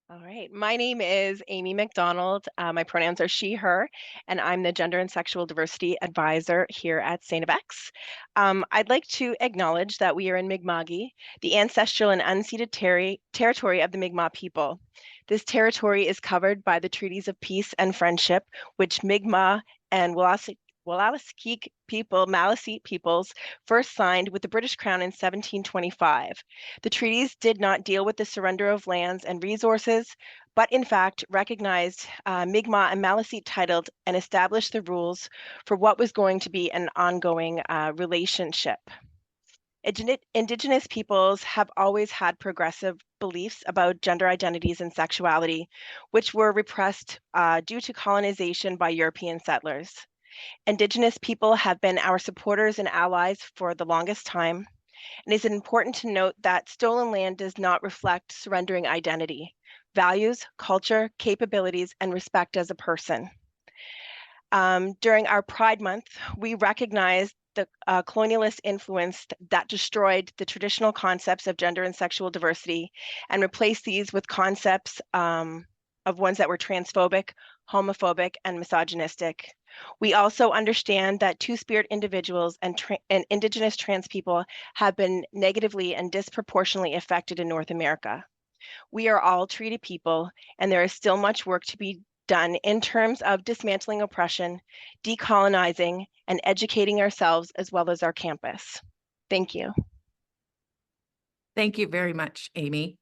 All right. My name is Amy McDonald. My pronouns are she, her, and I'm the Gender and Sexual Diversity Advisor here at StFX. I'd like to acknowledge that we are in Mi'kma'ki, the ancestral and unceded territory of the Mi'kmaq people. This territory is covered by the treaties of peace and friendship, which Mi'kmaq and Maliseet peoples first signed with the British Crown in 1725. The treaties did not deal with the surrender of lands and resources, but in fact recognized Mi'kmaq and Maliseet titled and established the rules for what was going to be an ongoing relationship. Indigenous peoples have always had progressive beliefs about gender identities and sexuality, which were repressed due to colonization by European settlers. Indigenous people have been our supporters and allies for the longest time. And it's important to note that stolen land does not reflect surrendering identity, values, culture, capabilities, and respect as a person. During our Pride Month, we recognized the colonialist influence that destroyed the traditional concepts of gender and sexual diversity and replaced these with concepts of ones that were transphobic, homophobic, and misogynistic. We also understand that two-spirit individuals and Indigenous trans people have been negatively and disproportionately affected in North America. We are all treated people, and there is still much work to be done in terms of dismantling oppression, decolonizing, and educating ourselves as well as our campus. Thank you. Thank you very much, Amy.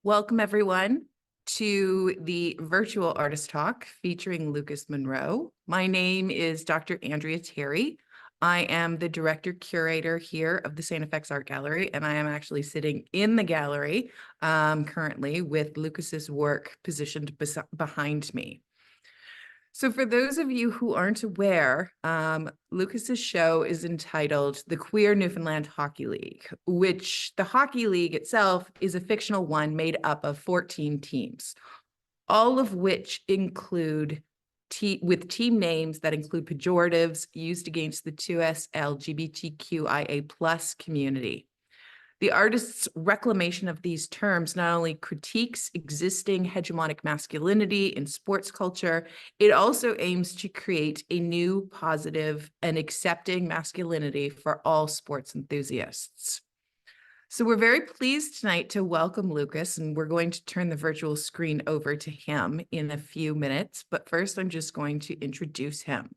Welcome, everyone, to the virtual artist talk featuring Lucas Morneau. My name is Dr. Andrea Terry. I am the director curator here of the StFX Art Gallery, and I am actually sitting in the gallery currently with Lucas's work positioned behind me. So for those of you who aren't aware, Lucas's show is entitled The Queer Newfoundland Hockey League, which the hockey league itself is a fictional one made up of 14 teams, all of which include with team names that include pejoratives used against the 2S LGBTQIA+ community. The artist's reclamation of these terms not only critiques existing hegemonic masculinity in sports culture, it also aims to create a new, positive, and accepting masculinity for all sports enthusiasts. So we're very pleased tonight to welcome Lucas, and we're going to turn the virtual screen over to him in a few minutes. But first, I'm just going to introduce him.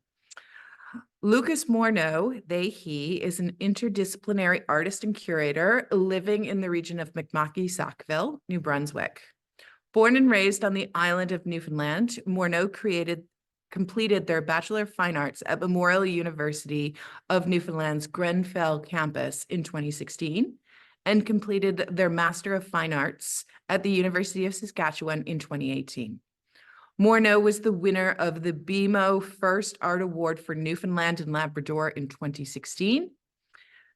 Lucas Morneau, he is an interdisciplinary artist and curator living in the region of Mi'kma'ki-Sackville, New Brunswick. Born and raised on the island of Newfoundland, Morneau completed their Bachelor of Fine Arts at Memorial University of Newfoundland's Grenfell campus in 2016 and completed their Master of Fine Arts at the University of Saskatchewan in 2018. Morneau was the winner of the BMO First Art Award for Newfoundland and Labrador in 2016,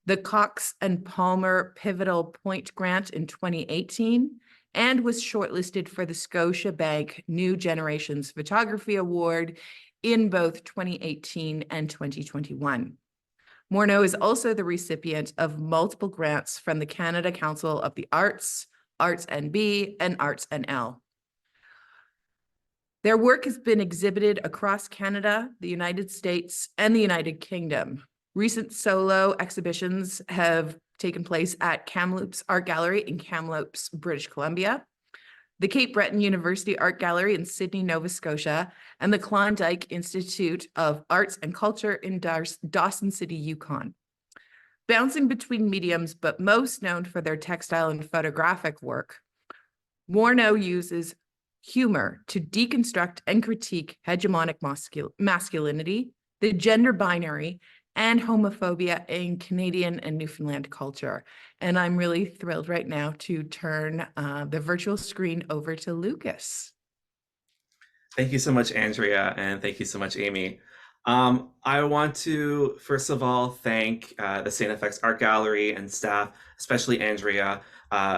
the Cox and Palmer Pivotal Point Grant in 2018, and was shortlisted for the Scotiabank New Generations Photography Award in both 2018 and 2021. Morneau is also the recipient of multiple grants from the Canada Council of the Arts, Arts NB, and Arts NL. Their work has been exhibited across Canada, the United States, and the United Kingdom. Recent solo exhibitions have taken place at Kamloops Art Gallery in Kamloops, British Columbia, the Cape Breton University Art Gallery in Sydney, Nova Scotia, and the Klondike Institute of Arts and Culture in Dawson City, Yukon. Bouncing between mediums, but most known for their textile and photographic work, Morneau uses humor to deconstruct and critique hegemonic masculinity, the gender binary, and homophobia in Canadian and Newfoundland culture. And I'm really thrilled right now to turn the virtual screen over to Lucas. Thank you so much, Andrea, and thank you so much, Amy. I want to, first of all, thank the StFX Art Gallery and staff, especially Andrea,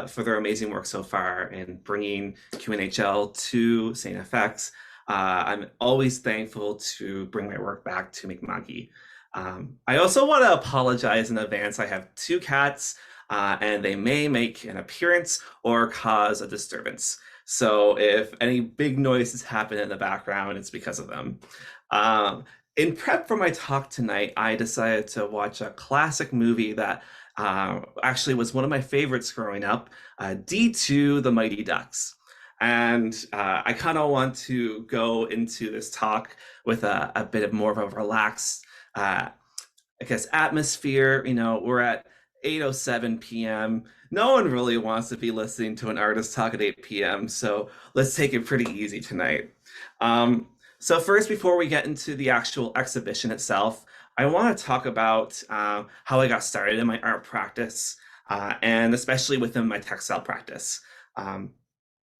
for their amazing work so far in bringing QNHL to StFX. I'm always thankful to bring my work back to Mi'kma'ki. I also want to apologize in advance. I have two cats, and they may make an appearance or cause a disturbance. So if any big noises happen in the background, it's because of them. Um, in prep for my talk tonight, I decided to watch a classic movie that actually was one of my favorites growing up, D2 The Mighty Ducks. And I kind of want to go into this talk with a bit of more of a relaxed, I guess, atmosphere. You know, we're at 8:07 p.m. No one really wants to be listening to an artist talk at 8 p.m. So let's take it pretty easy tonight. Um, so first, before we get into the actual exhibition itself, I want to talk about how I got started in my art practice, and especially within my textile practice. Um,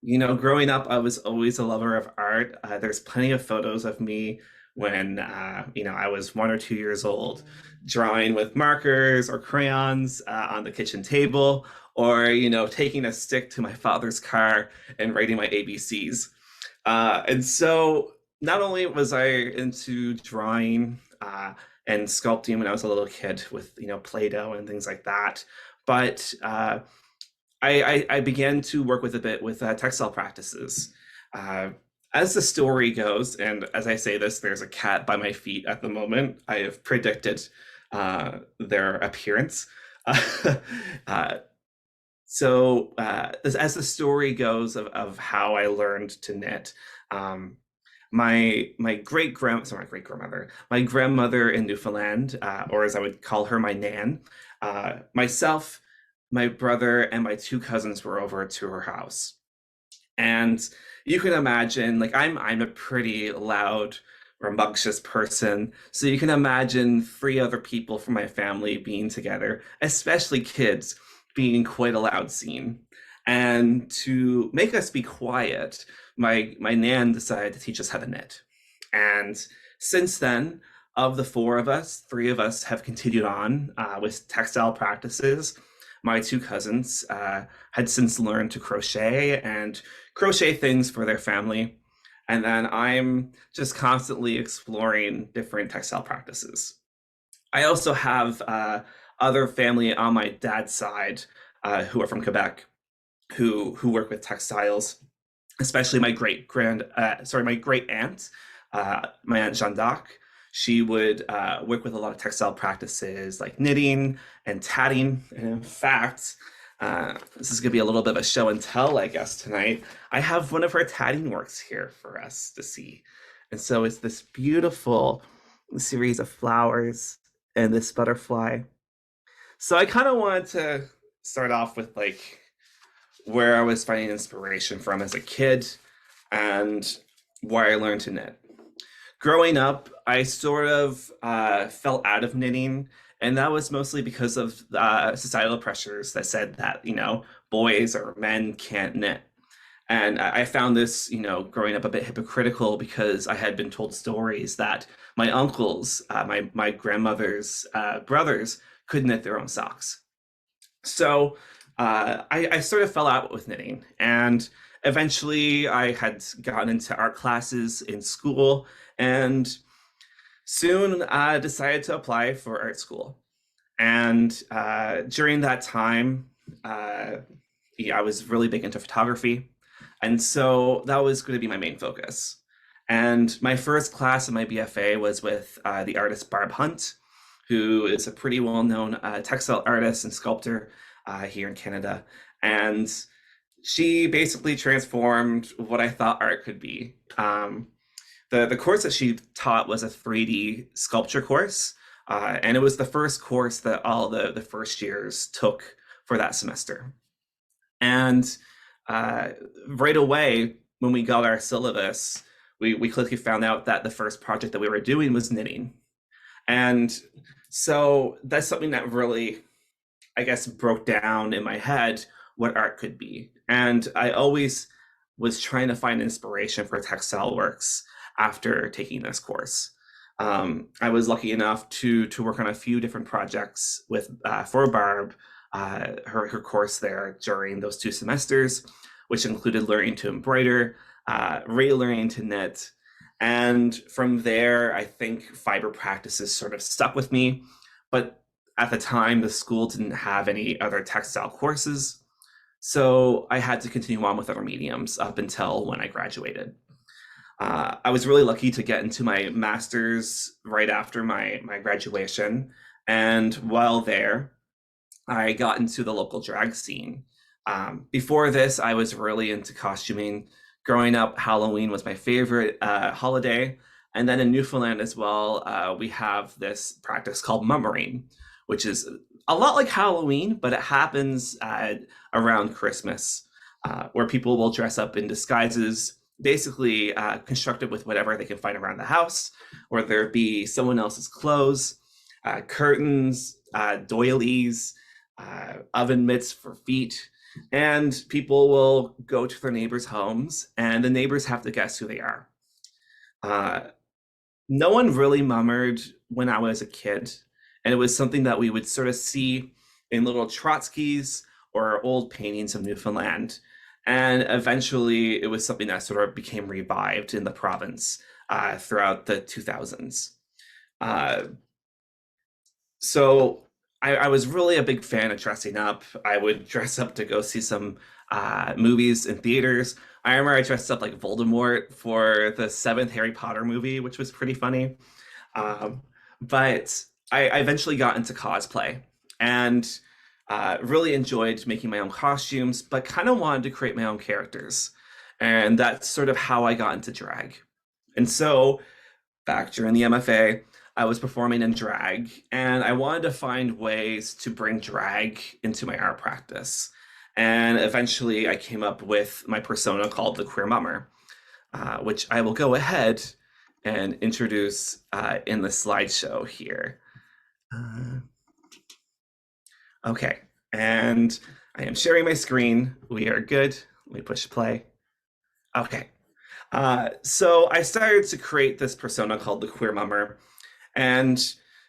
you know, growing up, I was always a lover of art. There's plenty of photos of me when, you know, I was 1 or 2 years old, drawing with markers or crayons on the kitchen table, or, you know, taking a stick to my father's car and writing my ABCs. And so not only was I into drawing and sculpting when I was a little kid with, you know, Play-Doh and things like that, but I began to work with a bit with textile practices. Uh, as the story goes, and as I say this, there's a cat by my feet at the moment. I have predicted their appearance. uh, as the story goes of how I learned to knit, my great grandmother, my grandmother in Newfoundland, or as I would call her, my nan, myself, my brother, and my two cousins were over to her house. And you can imagine, like, I'm a pretty loud, rambunctious person. So you can imagine three other people from my family being together, especially kids, being quite a loud scene. And to make us be quiet, my nan decided to teach us how to knit. And since then, of the four of us, three of us have continued on with textile practices. My two cousins had since learned to crochet and crochet things for their family. And then I'm just constantly exploring different textile practices. I also have other family on my dad's side who are from Quebec who work with textiles, especially my great aunt, my aunt Jeanne d'Arc. She would work with a lot of textile practices like knitting and tatting. And in fact, this is going to be a little bit of a show and tell, I guess, tonight. I have one of her tatting works here for us to see. And so it's this beautiful series of flowers and this butterfly. So I kind of wanted to start off with like where I was finding inspiration from as a kid and why I learned to knit. Growing up, I sort of fell out of knitting, and that was mostly because of societal pressures that said that, you know, boys or men can't knit. And I found this, you know, growing up a bit hypocritical because I had been told stories that my uncles, my grandmother's brothers could knit their own socks. So I sort of fell out with knitting, and eventually I had gotten into art classes in school and soon decided to apply for art school. And during that time, yeah, I was really big into photography. And so that was going to be my main focus. And my first class in my BFA was with the artist Barb Hunt, who is a pretty well-known textile artist and sculptor here in Canada. And she basically transformed what I thought art could be. The course that she taught was a 3D sculpture course, and it was the first course that all the first years took for that semester. And right away, when we got our syllabus, we quickly found out that the first project that we were doing was knitting. And so that's something that really, I guess, broke down in my head what art could be. And I always was trying to find inspiration for textile works after taking this course. I was lucky enough to work on a few different projects with for Barb, her course there during those 2 semesters, which included learning to embroider, relearning to knit. And from there, I think fiber practices sort of stuck with me. But at the time, the school didn't have any other textile courses. So I had to continue on with other mediums up until when I graduated. I was really lucky to get into my master's right after my graduation. And while there, I got into the local drag scene. Before this, I was really into costuming. Growing up, Halloween was my favorite holiday. And then in Newfoundland as well, we have this practice called mummering, which is a lot like Halloween, but it happens around Christmas, where people will dress up in disguises, basically constructed with whatever they can find around the house, whether it be someone else's clothes, curtains, doilies, oven mitts for feet, and people will go to their neighbors' homes, and the neighbors have to guess who they are. No one really mummered when I was a kid, and it was something that we would sort of see in little Trotskys or old paintings of Newfoundland. And eventually, it was something that sort of became revived in the province throughout the 2000s. So I was really a big fan of dressing up. I would dress up to go see some movies in theaters. I remember I dressed up like Voldemort for the 7th Harry Potter movie, which was pretty funny. But I eventually got into cosplay and really enjoyed making my own costumes, but kind of wanted to create my own characters. And that's sort of how I got into drag. And so back during the MFA, I was performing in drag, and I wanted to find ways to bring drag into my art practice. And eventually I came up with my persona called the Queer Mummer, which I will go ahead and introduce in the slideshow here. Okay, and I am sharing my screen. We are good. Let me push play. Okay, so I started to create this persona called the Queer Mummer. And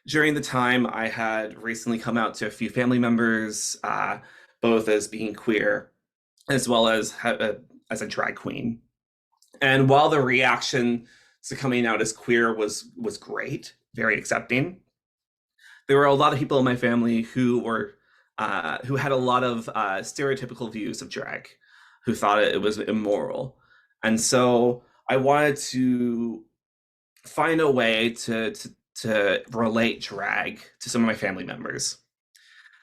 during the time, I had recently come out to a few family members, both as being queer as well as a drag queen. And while the reaction to coming out as queer was great, very accepting, there were a lot of people in my family who had a lot of stereotypical views of drag, who thought it was immoral. And so I wanted to find a way to relate drag to some of my family members.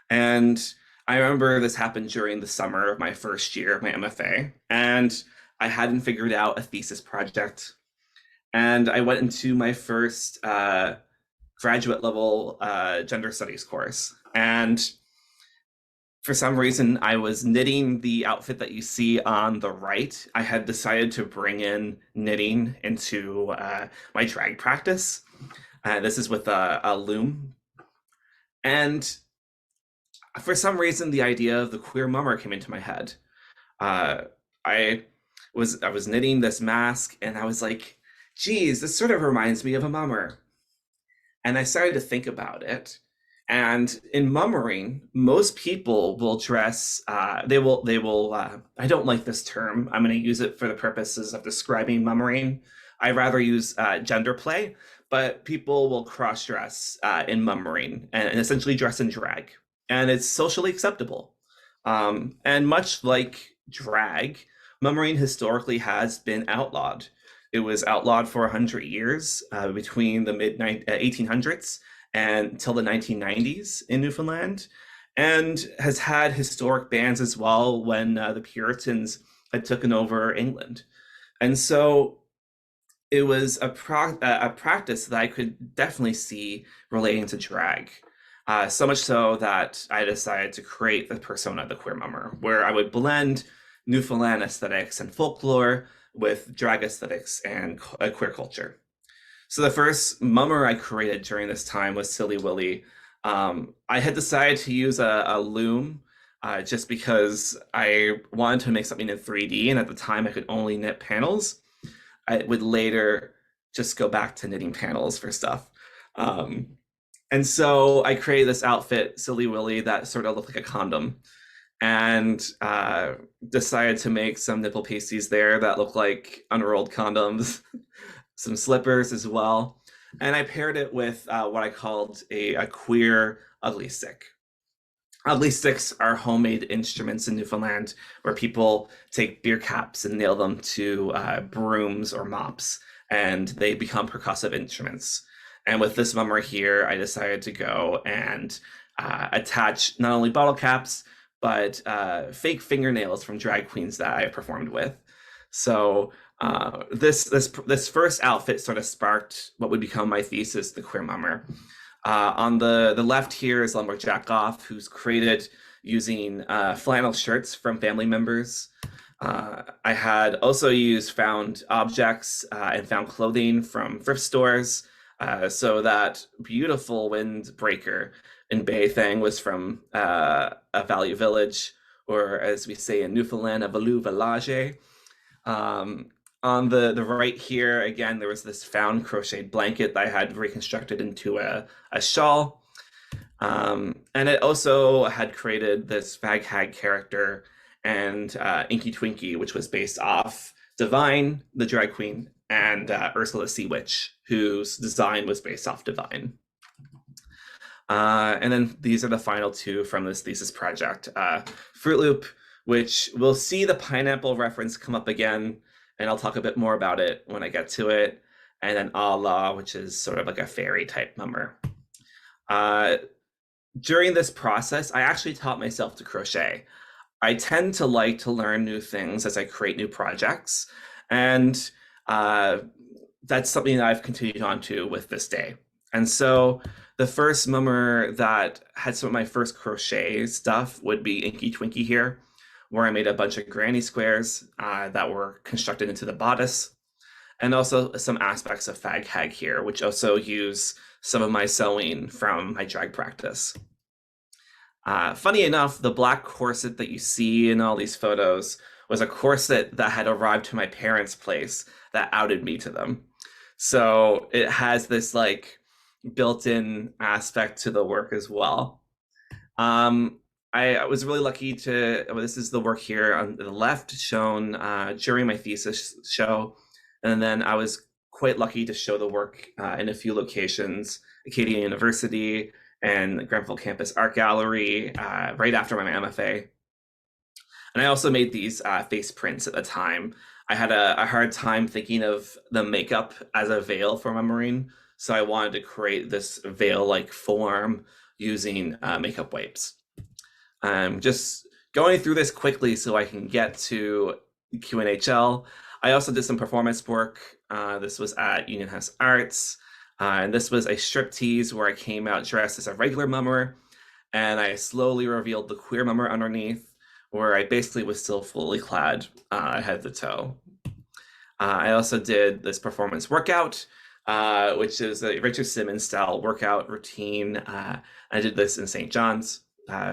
And I remember this happened during the summer of my first year of my MFA, and I hadn't figured out a thesis project. And I went into my first graduate level gender studies course. And for some reason, I was knitting the outfit that you see on the right. I had decided to bring in knitting into my drag practice. This is with a loom. And for some reason, the idea of the Queer Mummer came into my head. I was knitting this mask, and I was like, geez, this sort of reminds me of a mummer. And I started to think about it. And in mummering, most people will dress, they will, I don't like this term. I'm going to use it for the purposes of describing mummering. I'd rather use gender play, but people will cross-dress in mummering and essentially dress in drag. And it's socially acceptable. And much like drag, mummering historically has been outlawed. It was outlawed for 100 years between the mid-1800s and until the 1990s in Newfoundland, and has had historic bans as well when the Puritans had taken over England. And so it was a practice that I could definitely see relating to drag. So much so that I decided to create the persona, the Queer Mummer, where I would blend Newfoundland aesthetics and folklore with drag aesthetics and queer culture. So the first mummer I created during this time was Silly Willy. I had decided to use a loom just because I wanted to make something in 3D, and at the time I could only knit panels. I would later just go back to knitting panels for stuff. And so I created this outfit, Silly Willy, that sort of looked like a condom, and decided to make some nipple pasties there that look like unrolled condoms, some slippers as well. And I paired it with what I called a queer ugly stick. At least sticks are homemade instruments in Newfoundland where people take beer caps and nail them to brooms or mops, and they become percussive instruments. And with this mummer here, I decided to go and attach not only bottle caps, but fake fingernails from drag queens that I performed with. So this first outfit sort of sparked what would become my thesis, the queer mummer. On the left here is Lumberjack Goff, who's created using flannel shirts from family members. I had also used found objects and found clothing from thrift stores. So that beautiful windbreaker in Bay Thang was from a Value Village, or as we say in Newfoundland, a Value Village. On the right here, again, there was this found crocheted blanket that I had reconstructed into a shawl. And it also had created this fag hag character and Inky Twinky, which was based off Divine, the drag queen, and Ursula Sea Witch, whose design was based off Divine. And then these are the final two from this thesis project. Fruit Loop, which we'll see the pineapple reference come up again, and I'll talk a bit more about it when I get to it. And then Allah, which is sort of like a fairy type mummer. During this process, I actually taught myself to crochet. I tend to like to learn new things as I create new projects. And that's something that I've continued on to with this day. And so the first mummer that had some of my first crochet stuff would be Inky Twinky here, where I made a bunch of granny squares that were constructed into the bodice, and also some aspects of Fag Hag here, which also use some of my sewing from my drag practice. Funny enough, the black corset that you see in all these photos was a corset that had arrived to my parents' place that outed me to them. So it has this like built-in aspect to the work as well. I was really lucky to, well, this is the work here on the left shown during my thesis show. And then I was quite lucky to show the work in a few locations, Acadia University and Grenfell Campus Art Gallery right after my MFA. And I also made these face prints at the time. I had a hard time thinking of the makeup as a veil for mummery, so I wanted to create this veil-like form using makeup wipes. Just going through this quickly so I can get to QNHL. I also did some performance work. This was at Union House Arts. And this was a striptease where I came out dressed as a regular mummer, and I slowly revealed the queer mummer underneath, where I basically was still fully clad head to toe. I also did this performance workout, which is a Richard Simmons style workout routine. I did this in St. John's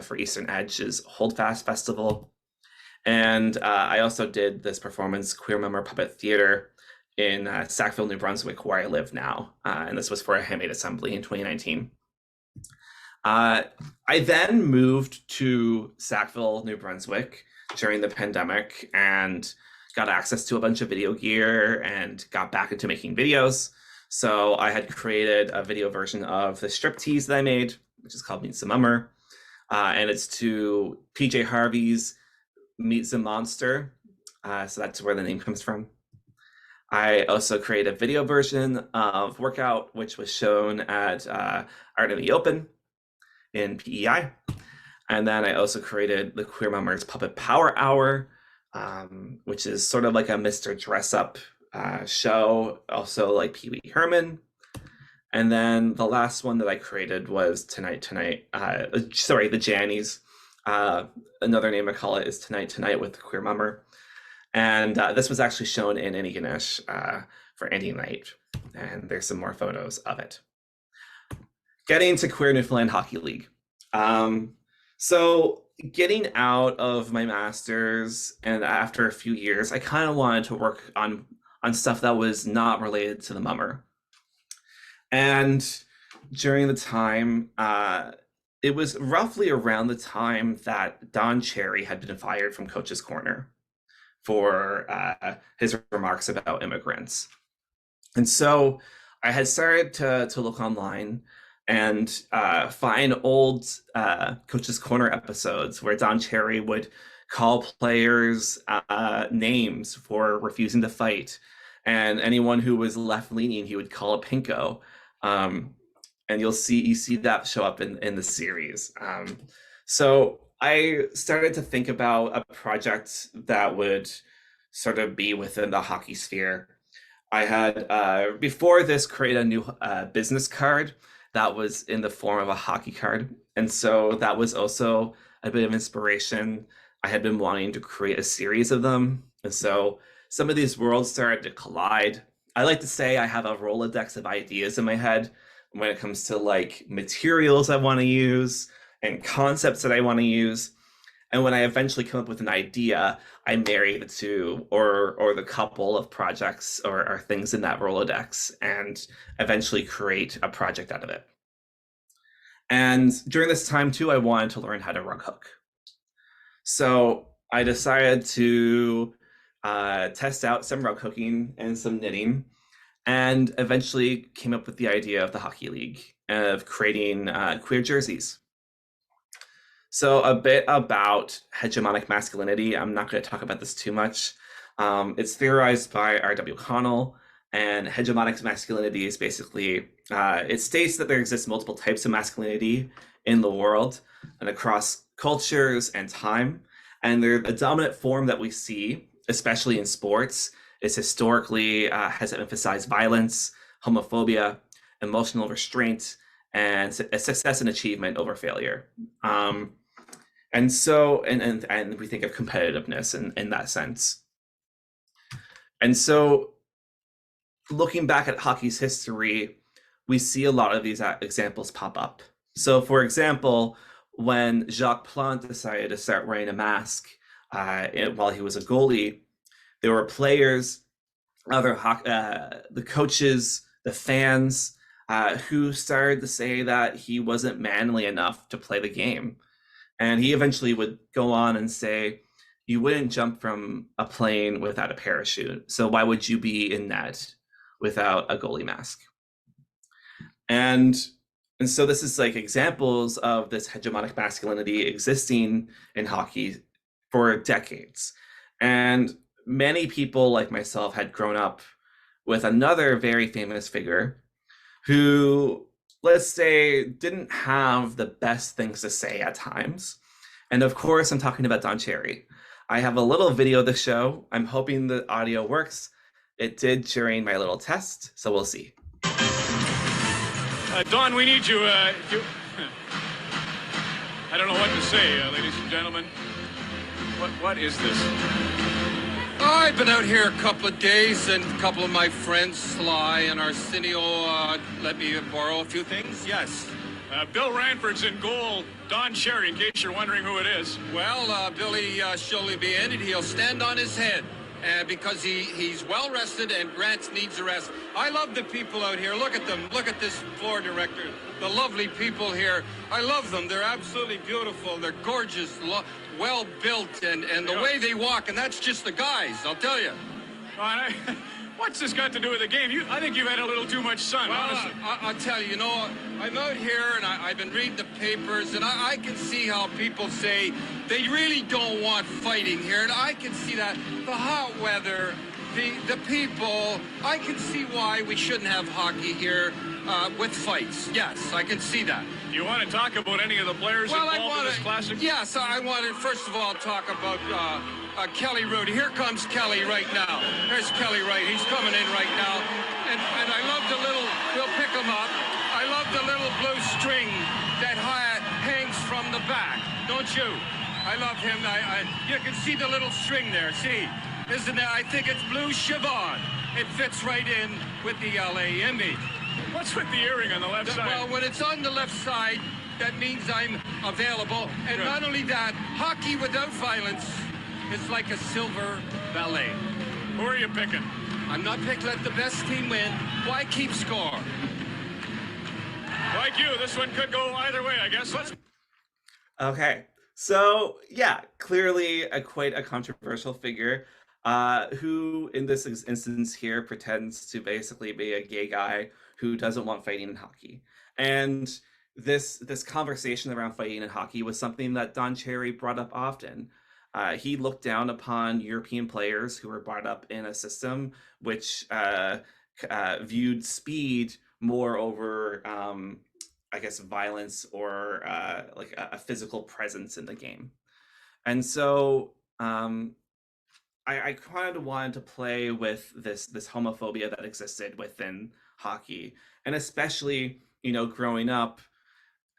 for Eastern Edge's Holdfast Festival. And I also did this performance, Queer Mummer Puppet Theater, in Sackville, New Brunswick, where I live now. And this was for a handmade assembly in 2019. I then moved to Sackville, New Brunswick during the pandemic and got access to a bunch of video gear and got back into making videos. So I had created a video version of the striptease that I made, which is called Meet the Mummer. And it's to PJ Harvey's Meet the Monster. So that's where the name comes from. I also created a video version of Workout, which was shown at Art in the Open in PEI. And then I also created the Queer Mummers Puppet Power Hour, which is sort of like a Mr. Dress Up show, also like Pee Wee Herman. And then the last one that I created was the Jannies. Another name I call it is Tonight with the Queer Mummer. And this was actually shown in Antigonish for Andy Night. And there's some more photos of it. Getting to Queer Newfoundland Hockey League. So getting out of my master's and after a few years, I kind of wanted to work on stuff that was not related to the mummer. And during the time, it was roughly around the time that Don Cherry had been fired from Coach's Corner for his remarks about immigrants. And so I had started to look online and find old Coach's Corner episodes where Don Cherry would call players names for refusing to fight, and anyone who was left-leaning he would call a pinko. And you see that show up in the series. So I started to think about a project that would sort of be within the hockey sphere. I had before this created a new business card that was in the form of a hockey card, and so that was also a bit of inspiration. I had been wanting to create a series of them, and so some of these worlds started to collide. I like to say I have a Rolodex of ideas in my head when it comes to like materials I want to use and concepts that I want to use. And when I eventually come up with an idea, I marry the two or the couple of projects or things in that Rolodex and eventually create a project out of it. And during this time too, I wanted to learn how to rug hook. So I decided to test out some rug hooking and some knitting, and eventually came up with the idea of the Hockey League, of creating queer jerseys. So a bit about hegemonic masculinity. I'm not going to talk about this too much. It's theorized by R.W. Connell, and hegemonic masculinity is basically, it states that there exists multiple types of masculinity in the world and across cultures and time. And they're the dominant form that we see, especially in sports, is historically has emphasized violence, homophobia, emotional restraint, and success and achievement over failure. And so, and we think of competitiveness in that sense. And so, looking back at hockey's history, we see a lot of these examples pop up. So, for example, when Jacques Plante decided to start wearing a mask while he was a goalie, there were players, the coaches, the fans, who started to say that he wasn't manly enough to play the game. And he eventually would go on and say, you wouldn't jump from a plane without a parachute. So why would you be in net without a goalie mask? And so this is like examples of this hegemonic masculinity existing in hockey for decades. And many people like myself had grown up with another very famous figure who, let's say, didn't have the best things to say at times. And of course, I'm talking about Don Cherry. I have a little video of the show. I'm hoping the audio works. It did during my little test, so we'll see. Don, we need you. I don't know what to say, ladies and gentlemen. What is this? I've been out here a couple of days, and a couple of my friends, Sly and Arsenio, let me borrow a few things. Yes. Bill Ranford's in goal. Don Cherry, in case you're wondering who it is. Well, Billy surely be in, and he'll stand on his head. Because he's well rested and Grant needs a rest. I love the people out here. Look at them. Look at this floor director. The lovely people here. I love them. They're absolutely beautiful. They're gorgeous, well built, and the way they walk. And that's just the guys, I'll tell you. What's this got to do with the game? I think you've had a little too much sun, well, honestly. I'll tell you, I'm out here and I've been reading the papers, and I can see how people say they really don't want fighting here, and I can see that. The hot weather, the people, I can see why we shouldn't have hockey here with fights. Yes, I can see that. Do you want to talk about any of the players involved in this classic? Yes, I want to first of all talk about Kelly Rudy. Here comes Kelly right now. There's Kelly right. He's coming in right now. And I love the little, we'll pick him up. I love the little blue string that hangs from the back. Don't you? I love him. You can see the little string there. See? Isn't it? I think it's blue chiffon. It fits right in with the LA image. What's with the earring on the left side? Well, when it's on the left side, that means I'm available. And not only that, hockey without violence is like a silver ballet. Who are you picking? I'm not picking. Let the best team win. Why keep score? Like you, this one could go either way, I guess. Okay, so yeah, clearly quite a controversial figure who in this instance here pretends to basically be a gay guy who doesn't want fighting in hockey. And this conversation around fighting in hockey was something that Don Cherry brought up often. He looked down upon European players who were brought up in a system which viewed speed more over, I guess, violence or like a physical presence in the game. And so I kind of wanted to play with this homophobia that existed within hockey, and especially, you know, growing up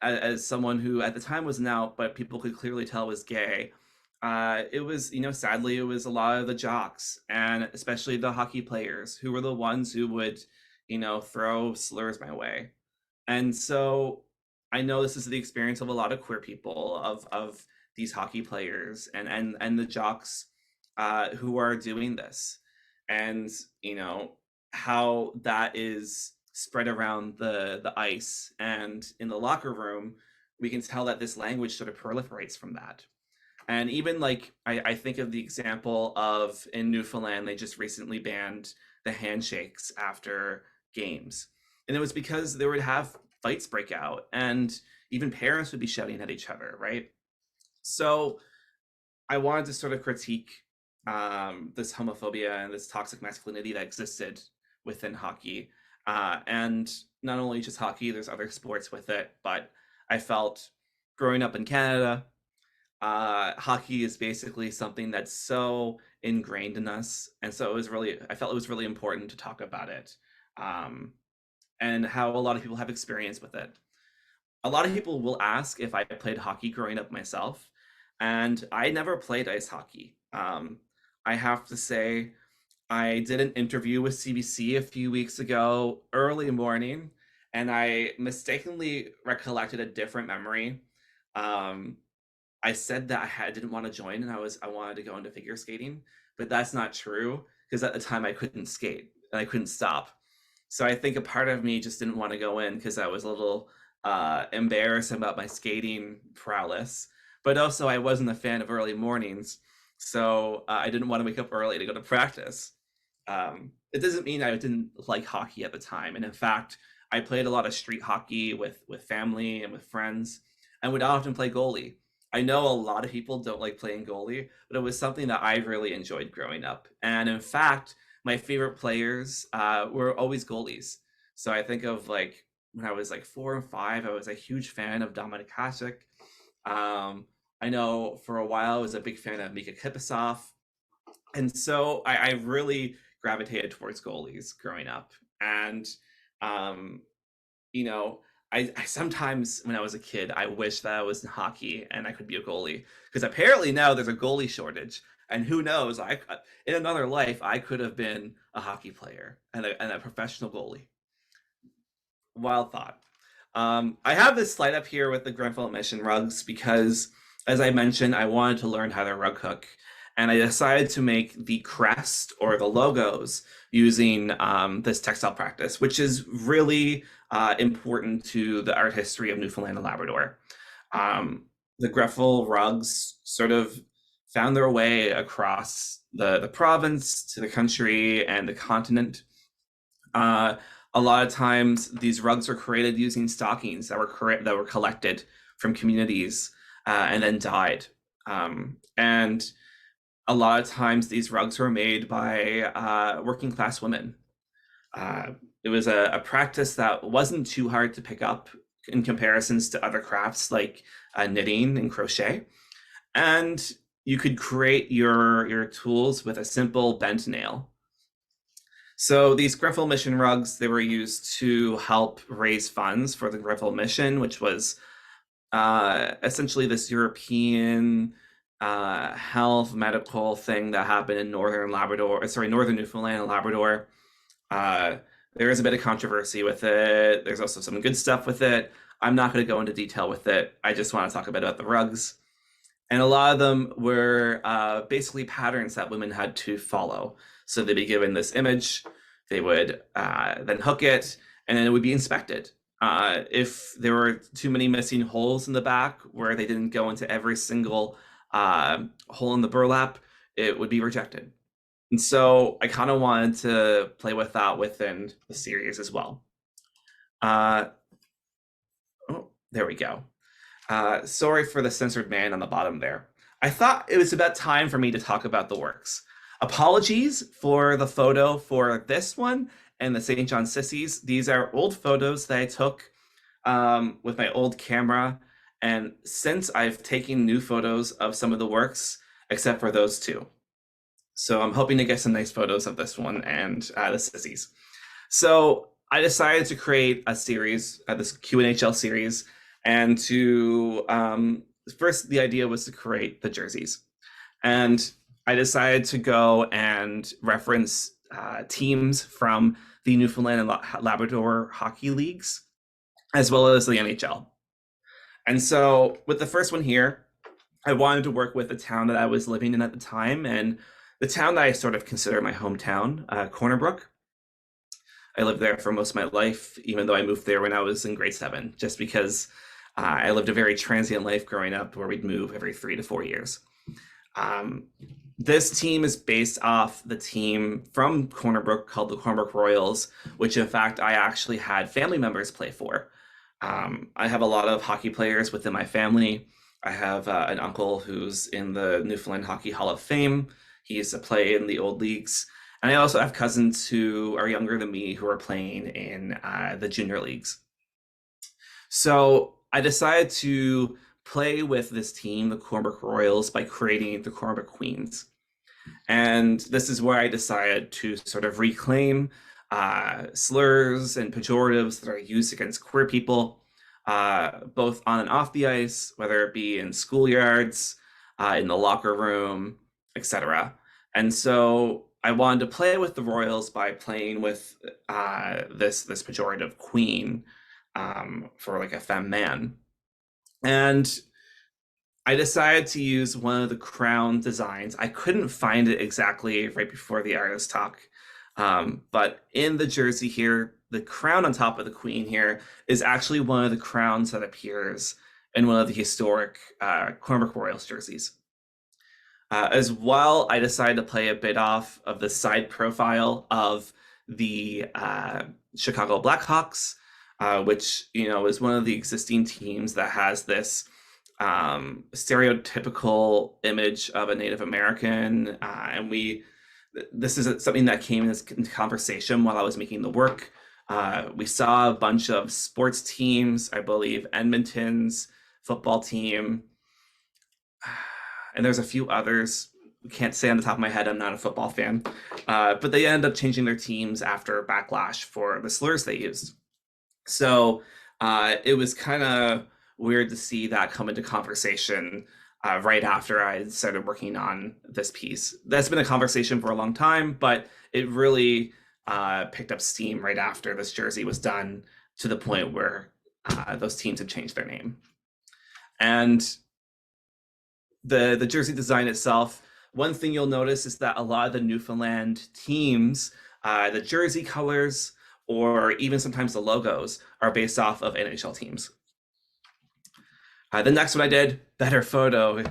as someone who at the time wasn't out, but people could clearly tell was gay. It was, you know, sadly, it was a lot of the jocks and especially the hockey players who were the ones who would, you know, throw slurs my way. And so I know this is the experience of a lot of queer people, of these hockey players and the jocks who are doing this, and you know how that is spread around the ice and in the locker room. We can tell that this language sort of proliferates from that. And even like I think of the example of in Newfoundland, they just recently banned the handshakes after games. And it was because they would have fights break out and even parents would be shouting at each other, right? So I wanted to sort of critique this homophobia and this toxic masculinity that existed within hockey. And not only just hockey, there's other sports with it, but I felt growing up in Canada, hockey is basically something that's so ingrained in us. And so I felt it was really important to talk about it, and how a lot of people have experience with it. A lot of people will ask if I played hockey growing up myself, and I never played ice hockey. I have to say, I did an interview with CBC a few weeks ago, early morning, and I mistakenly recollected a different memory. Um, I said that I didn't want to join and I wanted to go into figure skating, but that's not true because at the time I couldn't skate and I couldn't stop. So I think a part of me just didn't want to go in because I was a little embarrassed about my skating prowess, but also I wasn't a fan of early mornings, so I didn't want to wake up early to go to practice. It doesn't mean I didn't like hockey at the time, and in fact, I played a lot of street hockey with family and with friends, and would often play goalie. I know a lot of people don't like playing goalie, but it was something that I really enjoyed growing up. And in fact, my favorite players were always goalies. So I think of like when I was like 4 and 5, I was a huge fan of Dominik Hasek. I know for a while I was a big fan of Mika Kipasov. And so I really gravitated towards goalies growing up. And, you know, I sometimes, when I was a kid, I wish that I was in hockey and I could be a goalie, because apparently now there's a goalie shortage. And who knows, in another life, I could have been a hockey player and a professional goalie. Wild thought. I have this slide up here with the Grenfell Mission rugs because, as I mentioned, I wanted to learn how to rug hook. And I decided to make the crest or the logos using this textile practice, which is really important to the art history of Newfoundland and Labrador. The Grenfell rugs sort of found their way across the province to the country and the continent. A lot of times these rugs were created using stockings that were collected from communities and then dyed. And a lot of times these rugs were made by working class women. It was a practice that wasn't too hard to pick up in comparisons to other crafts like knitting and crochet. And you could create your tools with a simple bent nail. So these Grenfell Mission rugs, they were used to help raise funds for the Grenfell Mission, which was essentially this European health medical thing that happened in northern Newfoundland and Labrador. There is a bit of controversy with it. There's also some good stuff with it. I'm not going to go into detail with it. I just want to talk a bit about the rugs. And a lot of them were basically patterns that women had to follow. So they'd be given this image, they would then hook it, and then it would be inspected. If there were too many missing holes in the back where they didn't go into every single hole in the burlap, it would be rejected. And so I kind of wanted to play with that within the series as well. There we go. Sorry for the censored man on the bottom there. I thought it was about time for me to talk about the works. Apologies for the photo for this one and the St. John Sissies. These are old photos that I took with my old camera. And since I've taken new photos of some of the works, except for those two. So I'm hoping to get some nice photos of this one and the Sissies. So I decided to create a series, this QNHL series, and to, first the idea was to create the jerseys. And I decided to go and reference teams from the Newfoundland and Labrador hockey leagues, as well as the NHL. And so with the first one here, I wanted to work with the town that I was living in at the time, and the town that I sort of consider my hometown, Corner Brook. I lived there for most of my life, even though I moved there when I was in grade 7, just because I lived a very transient life growing up where we'd move every 3 to 4 years. This team is based off the team from Corner Brook called the Corner Brook Royals, which in fact I actually had family members play for. I have a lot of hockey players within my family. I have an uncle who's in the Newfoundland Hockey Hall of Fame. He used to play in the old leagues. And I also have cousins who are younger than me who are playing in the junior leagues. So I decided to play with this team, the Corner Brook Royals, by creating the Corner Brook Queens. And this is where I decided to sort of reclaim slurs and pejoratives that are used against queer people, both on and off the ice, whether it be in schoolyards, in the locker room, etc. And so I wanted to play with the Royals by playing with this pejorative queen for like a femme man. And I decided to use one of the crown designs. I couldn't find it exactly right before the artist talk. But in the jersey here, the crown on top of the queen here is actually one of the crowns that appears in one of the historic Corner Brook Royals jerseys. As well, I decided to play a bit off of the side profile of the Chicago Blackhawks, which, you know, is one of the existing teams that has this stereotypical image of a Native American. And this is something that came into conversation while I was making the work. We saw a bunch of sports teams, I believe Edmonton's football team, and there's a few others. Can't say on the top of my head, I'm not a football fan, but they ended up changing their teams after backlash for the slurs they used. So it was kind of weird to see that come into conversation right after I started working on this piece. That's been a conversation for a long time, but it really picked up steam right after this jersey was done, to the point where those teams had changed their name. And the jersey design itself, one thing you'll notice is that a lot of the Newfoundland teams, the jersey colors, or even sometimes the logos, are based off of NHL teams. The next one I did, better photo,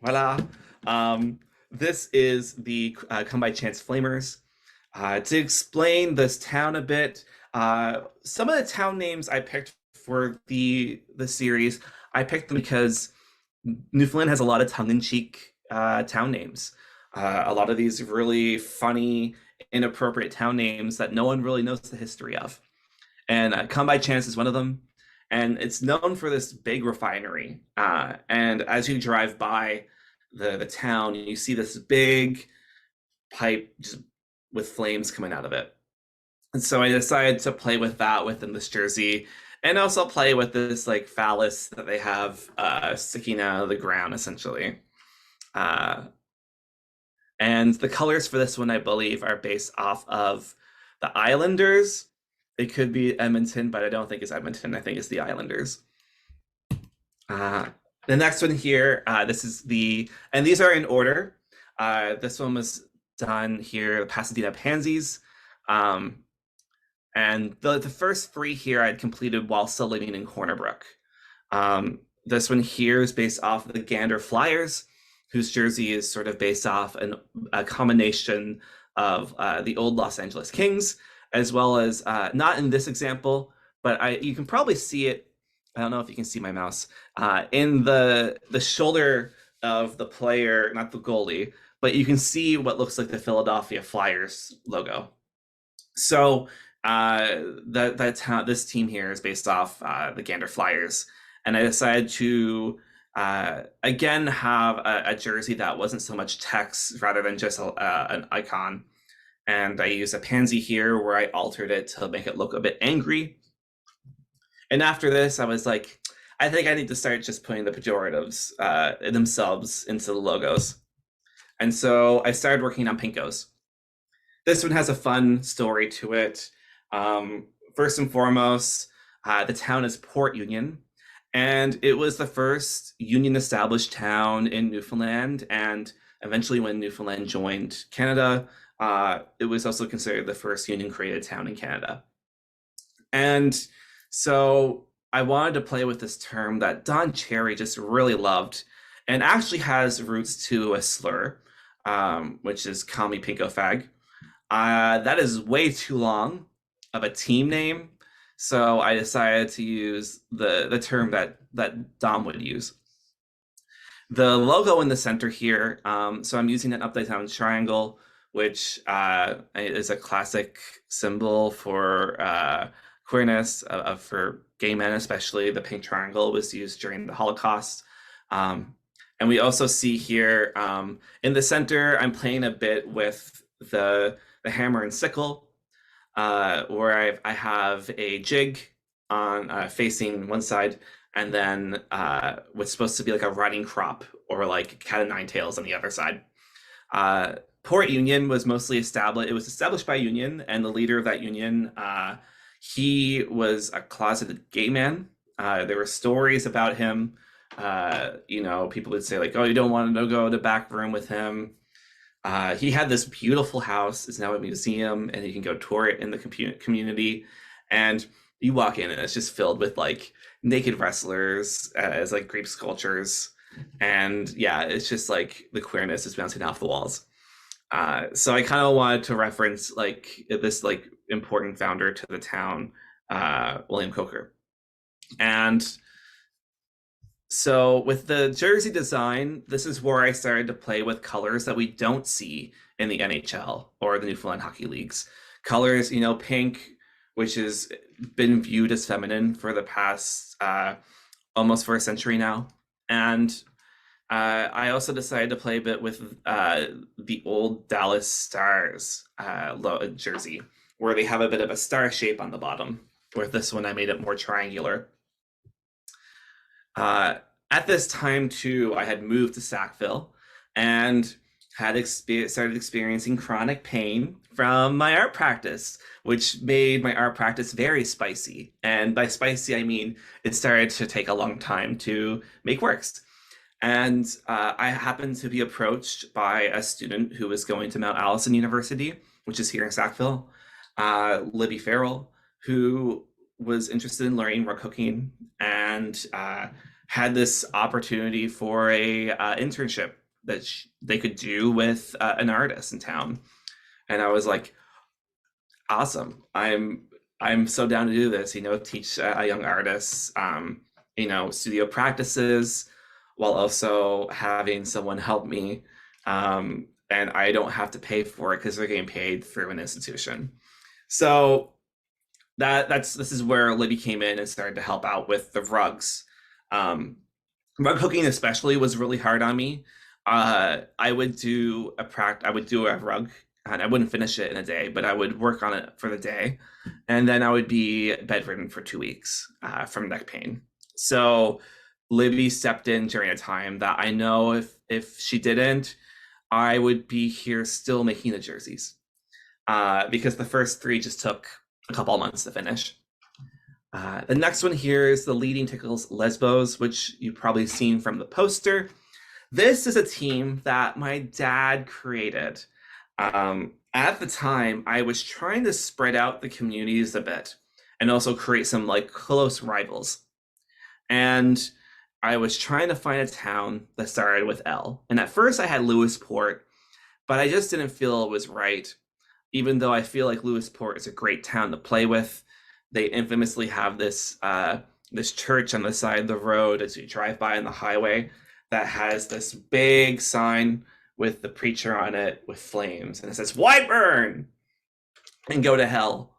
voila. This is the Come By Chance Flamers. To explain this town a bit, some of the town names I picked for the series, I picked them because Newfoundland has a lot of tongue-in-cheek town names. A lot of these really funny, inappropriate town names that no one really knows the history of. And Come By Chance is one of them. And it's known for this big refinery. And as you drive by the town, you see this big pipe just with flames coming out of it. And so I decided to play with that within this jersey, and also play with this like phallus that they have sticking out of the ground, essentially. And the colors for this one, I believe, are based off of the Islanders. It could be Edmonton, but I don't think it's Edmonton. I think it's the Islanders. The next one here, this is and these are in order. This one was done here, the Pasadena Pansies. And the first 3 here I'd completed while still living in Corner Brook. This one here is based off of the Gander Flyers, whose jersey is sort of based off a combination of the old Los Angeles Kings, as well as, not in this example, but you can probably see it I don't know if you can see my mouse, in the shoulder of the player, not the goalie, but you can see what looks like the Philadelphia Flyers logo. So this team here is based off the Gander Flyers, and I decided to again have a jersey that wasn't so much text rather than just an icon. And I used a pansy here where I altered it to make it look a bit angry. And after this, I was like, I think I need to start just putting the pejoratives themselves into the logos. And so I started working on Pinkos. This one has a fun story to it. First and foremost, the town is Port Union, and it was the first union established town in Newfoundland. And eventually when Newfoundland joined Canada, it was also considered the first union created town in Canada. And so I wanted to play with this term that Don Cherry just really loved, and actually has roots to a slur, which is "Call me Pinko Fag." That is way too long of a team name, so I decided to use the term that Dom would use. The logo in the center here, so I'm using an upside down triangle, which is a classic symbol for queerness, for gay men especially. The pink triangle was used during the Holocaust. And we also see here in the center, I'm playing a bit with the hammer and sickle, where I have a jig on facing one side, and then what's supposed to be like a riding crop or like cat of nine tails on the other side. Port Union was mostly established. It was established by a union, and the leader of that union, he was a closeted gay man. There were stories about him. People would say like, "Oh, you don't want to go to the back room with him." He had this beautiful house. It's now a museum, and you can go tour it in the community. And you walk in, and it's just filled with like naked wrestlers as like Greek sculptures. And yeah, it's just like the queerness is bouncing off the walls. So I kind of wanted to reference like this like important founder to the town, William Coker. And so with the jersey design, this is where I started to play with colors that we don't see in the NHL or the Newfoundland Hockey Leagues. Colors, pink, which has been viewed as feminine for the past almost for a century now. And I also decided to play a bit with the old Dallas Stars jersey, where they have a bit of a star shape on the bottom. With this one, I made it more triangular. At this time, too, I had moved to Sackville and had started experiencing chronic pain from my art practice, which made my art practice very spicy. And by spicy, I mean it started to take a long time to make works. And I happened to be approached by a student who was going to Mount Allison University, which is here in Sackville, Libby Farrell, who was interested in learning rug hooking and had this opportunity for a internship that they could do with an artist in town. And I was like, awesome. I'm so down to do this, teach a young artist, studio practices, while also having someone help me. And I don't have to pay for it because they're getting paid through an institution. So this is where Libby came in and started to help out with the rugs. Rug hooking especially was really hard on me. I would do a rug, and I wouldn't finish it in a day, but I would work on it for the day, and then I would be bedridden for 2 weeks from neck pain. So Libby stepped in during a time that I know if she didn't, I would be here still making the jerseys, because the first 3 just took a couple of months to finish. The next one here is the Leading Tickles Lesbos, which you've probably seen from the poster. This is a team that my dad created. At the time, I was trying to spread out the communities a bit and also create some like close rivals. And I was trying to find a town that started with L. And at first I had Lewisport, but I just didn't feel it was right. Even though I feel like Lewisport is a great town to play with. They infamously have this this church on the side of the road as you drive by on the highway that has this big sign with the preacher on it with flames, and it says, "Why burn and go to hell?"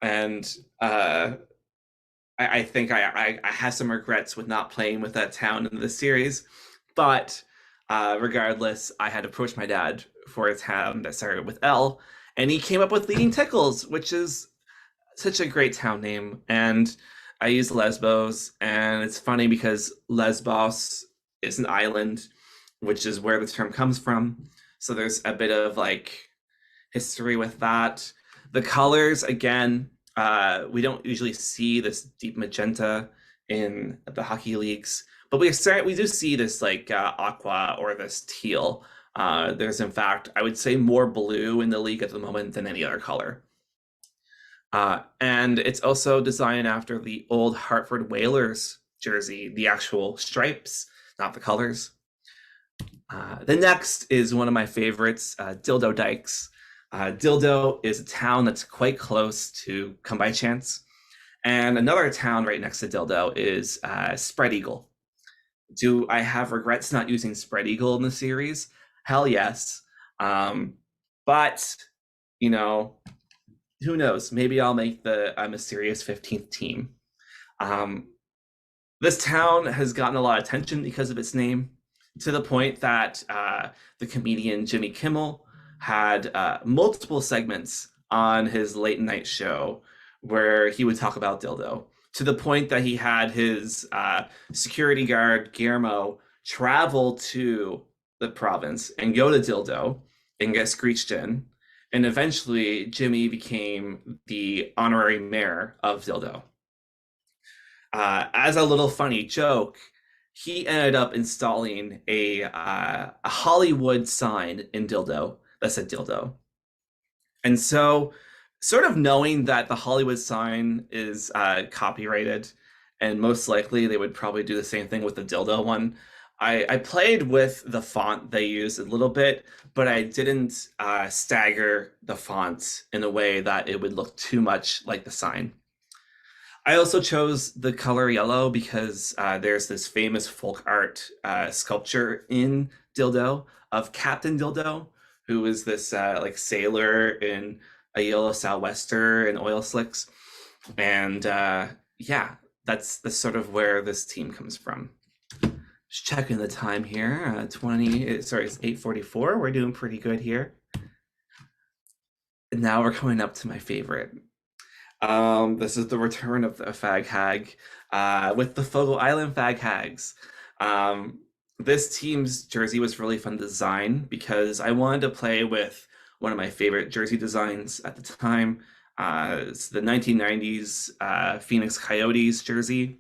And I think I have some regrets with not playing with that town in the series, but regardless, I had approached my dad for a town that started with L, and he came up with Leading Tickles, which is such a great town name. And I used Lesbos, and it's funny because Lesbos is an island, which is where the term comes from. So there's a bit of like history with that. The colors, again, we don't usually see this deep magenta in the hockey leagues, but we do see this like aqua or this teal. There's in fact, I would say, more blue in the league at the moment than any other color. And it's also designed after the old Hartford Whalers jersey, the actual stripes, not the colors. The next is one of my favorites, Dildo Dykes. Dildo is a town that's quite close to Come By Chance. And another town right next to Dildo is Spread Eagle. Do I have regrets not using Spread Eagle in the series? Hell yes. But, you know, who knows? Maybe I'll make the mysterious 15th team. This town has gotten a lot of attention because of its name, to the point that the comedian Jimmy Kimmel had multiple segments on his late night show where he would talk about Dildo, to the point that he had his security guard, Guillermo, travel to the province and go to Dildo and get screeched in. And eventually, Jimmy became the honorary mayor of Dildo. As a little funny joke, he ended up installing a Hollywood sign in Dildo that said Dildo. And so, sort of knowing that the Hollywood sign is copyrighted, and most likely they would probably do the same thing with the Dildo one, I played with the font they used a little bit, but I didn't stagger the font in a way that it would look too much like the sign. I also chose the color yellow because there's this famous folk art sculpture in Dildo of Captain Dildo, who is this like sailor in a yellow sou'wester and oil slicks. And yeah, that's sort of where this team comes from. Just checking the time here, it's 8:44. We're doing pretty good here. And now we're coming up to my favorite. This is the return of the Fag Hag with the Fogo Island Fag Hags. This team's jersey was really fun to design because I wanted to play with one of my favorite jersey designs at the time. It's the 1990s Phoenix Coyotes jersey,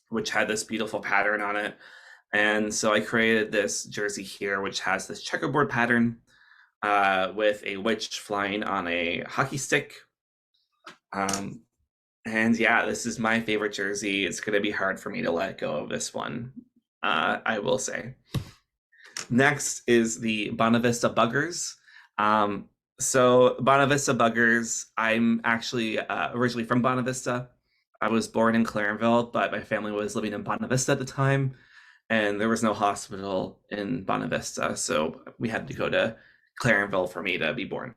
which had this beautiful pattern on it. And so I created this jersey here, which has this checkerboard pattern with a witch flying on a hockey stick. And yeah, this is my favorite jersey. It's going to be hard for me to let go of this one, I will say. Next is the Bonavista Buggers. So Bonavista Buggers, I'm actually originally from Bonavista. I was born in Clarenville, but my family was living in Bonavista at the time, and there was no hospital in Bonavista, so we had to go to Clarenville for me to be born.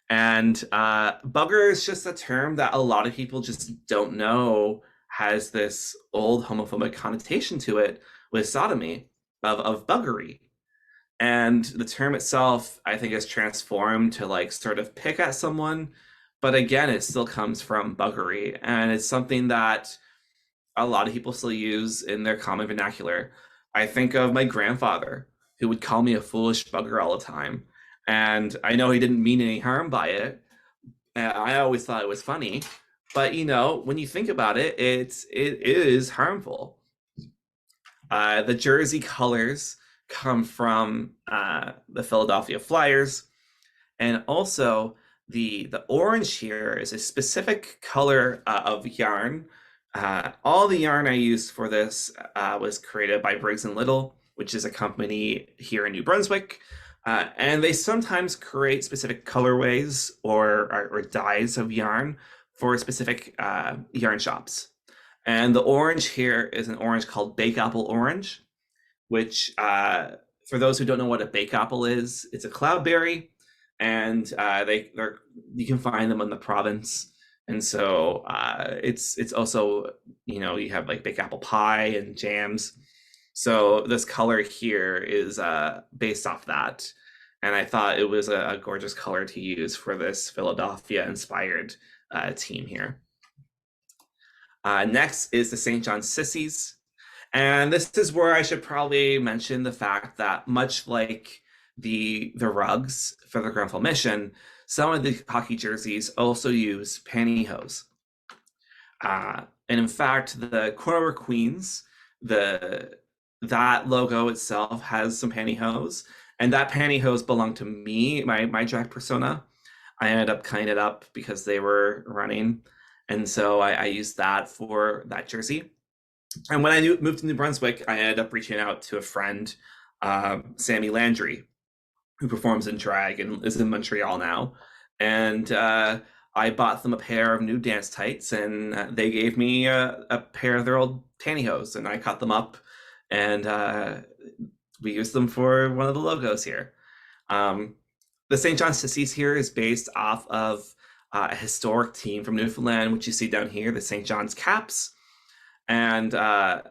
And bugger is just a term that a lot of people just don't know has this old homophobic connotation to it with sodomy, of buggery. And the term itself, I think, is transformed to like sort of pick at someone. But again, it still comes from buggery. And it's something that a lot of people still use in their common vernacular. I think of my grandfather, who would call me a foolish bugger all the time. And I know he didn't mean any harm by it. I always thought it was funny. But, you know, when you think about it, it is harmful. The jersey colors come from the Philadelphia Flyers. And also, the orange here is a specific color of yarn. All the yarn I used for this was created by Briggs & Little, which is a company here in New Brunswick. And they sometimes create specific colorways or dyes of yarn for specific yarn shops. And the orange here is an orange called Bake Apple Orange, which for those who don't know what a bake apple is, it's a cloudberry, and you can find them in the province. And so it's also, you have like bake apple pie and jams. So this color here is based off that. And I thought it was a gorgeous color to use for this Philadelphia-inspired team here. Next is the St. John's Sissies. And this is where I should probably mention the fact that much like the rugs for the Grenfell Mission, some of the hockey jerseys also use pantyhose. And in fact, the Corner Queens, that logo itself has some pantyhose, and that pantyhose belonged to me, my drag persona. I ended up cutting it up because they were running, and so I used that for that jersey. And when I moved to New Brunswick, I ended up reaching out to a friend, Sammy Landry, who performs in drag and is in Montreal now. And I bought them a pair of new dance tights, and they gave me a pair of their old pantyhose, and I cut them up, and we used them for one of the logos here. The St. John's Sissies here is based off of a historic team from Newfoundland, which you see down here, the St. John's Caps. And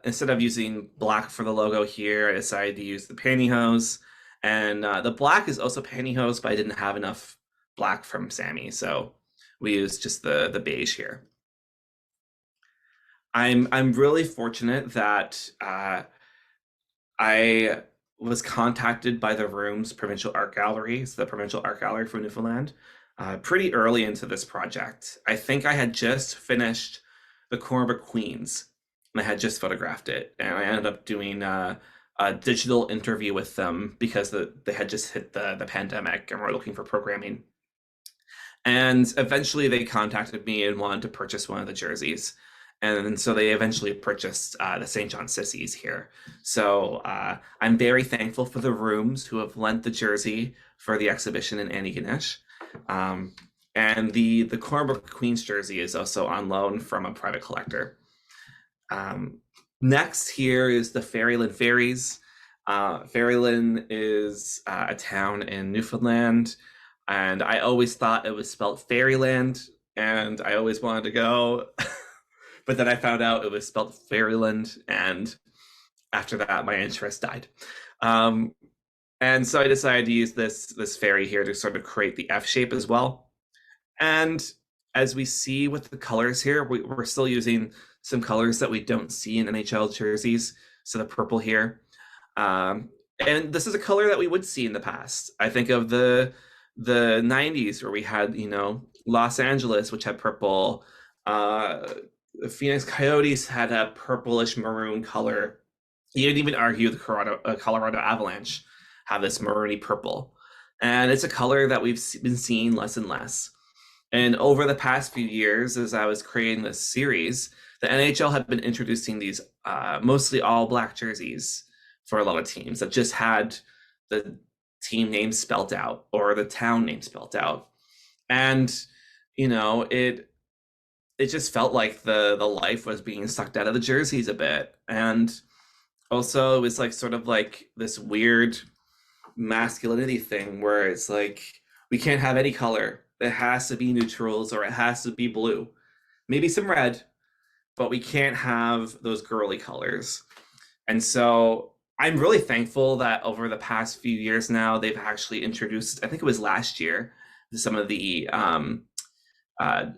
instead of using black for the logo here, I decided to use the pantyhose. And the black is also pantyhose, but I didn't have enough black from Sammy, so we used just the beige here. I'm really fortunate that I was contacted by the Room's Provincial Art Gallery, the Provincial Art Gallery for Newfoundland, pretty early into this project. I think I had just finished the Corner Queens, and I had just photographed it, and I ended up doing a digital interview with them because they had just hit the pandemic and were looking for programming. And eventually they contacted me and wanted to purchase one of the jerseys. And so they eventually purchased the St. John's Sissies here. So I'm very thankful for the Rooms who have lent the jersey for the exhibition in Antigonish. And the Corner Queens jersey is also on loan from a private collector. Next here is the Ferryland Fairies. Ferryland is a town in Newfoundland, and I always thought it was spelled Fairyland, and I always wanted to go. But then I found out it was spelled Fairyland, and after that, my interest died. And so I decided to use this fairy here to sort of create the F shape as well. And as we see with the colors here, we're still using some colors that we don't see in NHL jerseys. So the purple here. And this is a color that we would see in the past. I think of the 90s where we had, Los Angeles, which had purple. The Phoenix Coyotes had a purplish maroon color. You didn't even argue the Colorado Avalanche have this maroony purple. And it's a color that we've been seeing less and less. And over the past few years, as I was creating this series, the NHL had been introducing these mostly all black jerseys for a lot of teams that just had the team name spelt out or the town name spelt out. And, it just felt like the life was being sucked out of the jerseys a bit. And also it was like sort of like this weird masculinity thing where it's like, we can't have any color. It has to be neutrals or it has to be blue. Maybe some red, but we can't have those girly colors. And so I'm really thankful that over the past few years now, they've actually introduced, I think it was last year, some of the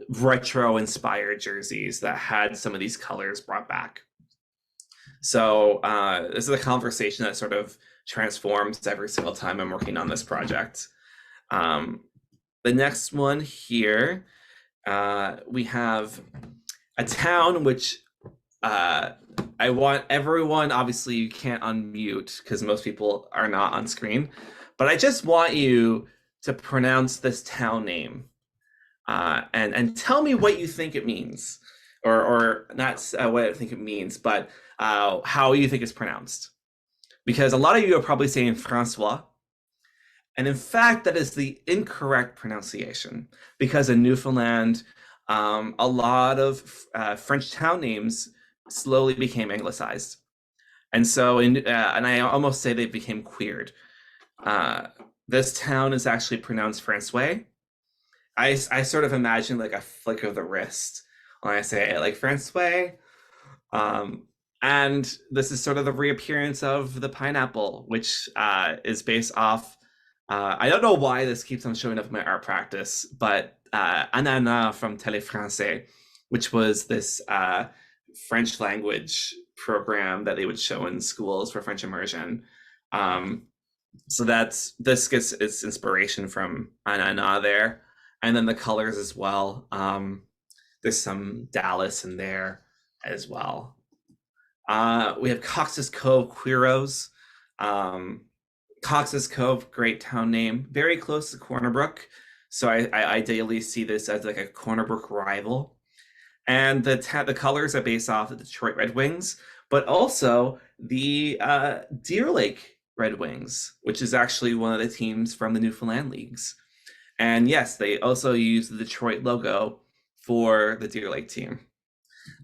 retro inspired jerseys that had some of these colors brought back. So this is a conversation that sort of transforms every single time I'm working on this project. The next one here, we have a town which I want everyone, obviously you can't unmute because most people are not on screen, but I just want you to pronounce this town name and tell me what you think it means, or not what I think it means, but how you think it's pronounced. Because a lot of you are probably saying Francois, and in fact, that is the incorrect pronunciation, because in Newfoundland, a lot of French town names slowly became anglicized. And so, and I almost say they became queered. This town is actually pronounced Francois. I sort of imagine like a flick of the wrist when I say it, like Francois. And this is sort of the reappearance of the pineapple, which is based off, I don't know why this keeps on showing up in my art practice, but Anana from Télé Français, which was this French language program that they would show in schools for French immersion. So this gets its inspiration from Anana there. And then the colors as well. There's some Dallas in there as well. We have Cox's Cove Queeros. Cox's Cove, great town name, very close to Corner Brook. So I ideally see this as like a Corner Brook rival. And the colors are based off the Detroit Red Wings, but also the Deer Lake Red Wings, which is actually one of the teams from the Newfoundland Leagues. And yes, they also use the Detroit logo for the Deer Lake team.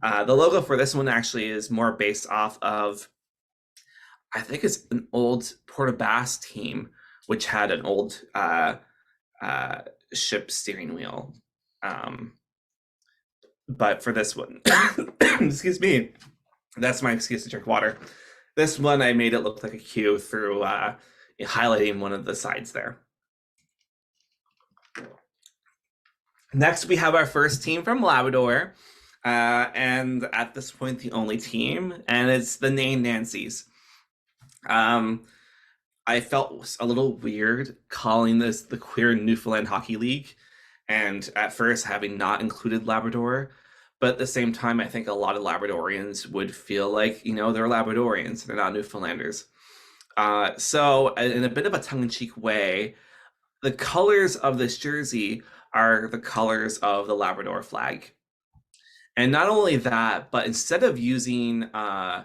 The logo for this one actually is more based off of, I think it's an old Port aux Basques team, which had an old ship steering wheel. But for this one, excuse me, that's my excuse to drink water. This one, I made it look like a Q through highlighting one of the sides there. Next, we have our first team from Labrador, and at this point, the only team, and it's the Nain Nancys. I felt a little weird calling this the Queer Newfoundland Hockey League, and at first having not included Labrador, but at the same time, I think a lot of Labradorians would feel like, you know, they're Labradorians, they're not Newfoundlanders. So in a bit of a tongue-in-cheek way, the colors of this jersey are the colors of the Labrador flag. And not only that, but instead of using, a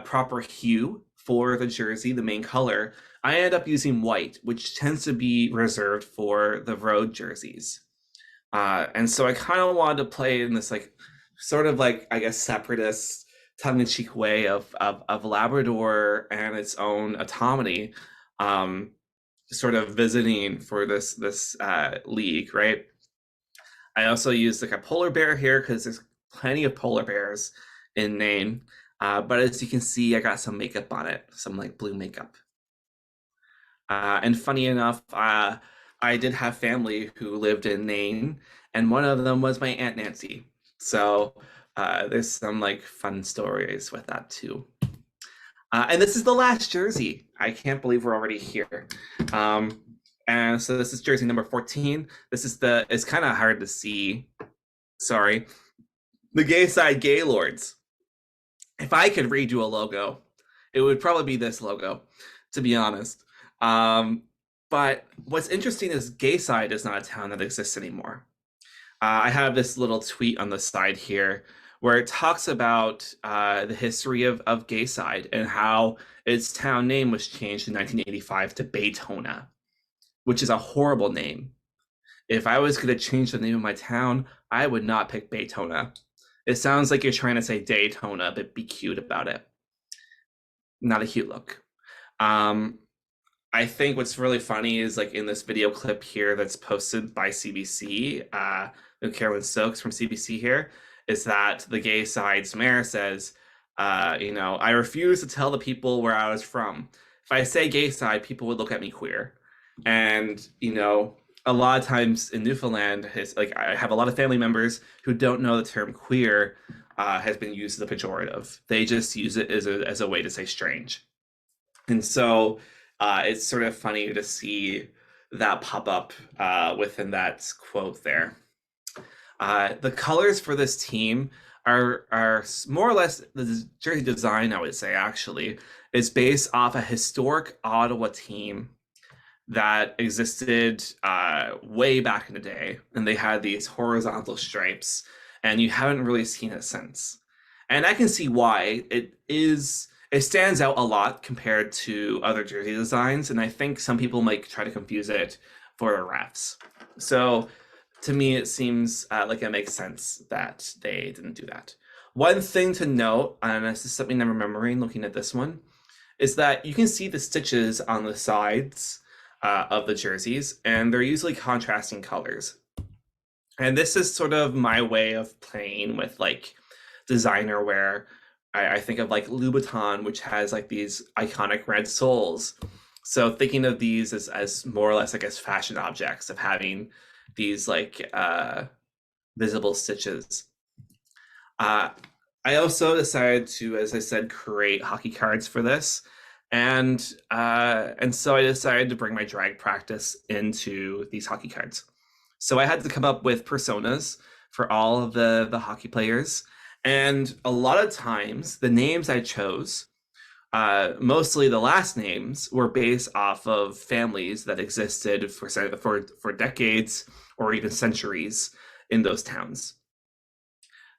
proper hue for the jersey, the main color, I ended up using white, which tends to be reserved for the road jerseys. And so I kind of wanted to play in this like, sort of like, I guess, separatist, tongue-in-cheek way of Labrador and its own autonomy, sort of visiting for this league, right? I also used like a polar bear here because there's plenty of polar bears in Nain. But as you can see, I got some makeup on it, some like blue makeup. And funny enough, I did have family who lived in Nain, and one of them was my Aunt Nancy. So there's some like fun stories with that too. And this is the last jersey. I can't believe we're already here. And so this is jersey number 14. This is it's kind of hard to see. Sorry. The Gay Side Gaylords. If I could redo a logo, it would probably be this logo, to be honest. But what's interesting is Gayside is not a town that exists anymore. I have this little tweet on the side here where it talks about the history of Gayside and how its town name was changed in 1985 to Baytona, which is a horrible name. If I was going to change the name of my town, I would not pick Baytona. It sounds like you're trying to say Daytona, but be cute about it. Not a cute look. I think what's really funny is like in this video clip here that's posted by CBC, Carolyn Stokes from CBC here, is that the Gay Side's mayor says, I refuse to tell the people where I was from. If I say Gay Side, people would look at me queer. And, a lot of times in Newfoundland, I have a lot of family members who don't know the term queer has been used as a pejorative. They just use it as a way to say strange. And so it's sort of funny to see that pop up within that quote there. The colors for this team are more or less the jersey design, I would say, actually, is based off a historic Ottawa team that existed way back in the day. And they had these horizontal stripes, and you haven't really seen it since. And I can see why. It stands out a lot compared to other jersey designs, and I think some people might try to confuse it for the refs. So to me, it seems like it makes sense that they didn't do that. One thing to note, and this is something I'm remembering looking at this one, is that you can see the stitches on the sides of the jerseys, and they're usually contrasting colors. And this is sort of my way of playing with like designer wear. I think of like Louboutin, which has like these iconic red soles. So thinking of these as more or less, I guess, fashion objects of having these like visible stitches. I also decided to, as I said, create hockey cards for this. And so I decided to bring my drag practice into these hockey cards. So I had to come up with personas for all of the hockey players. And a lot of times the names I chose, mostly the last names, were based off of families that existed for decades or even centuries in those towns.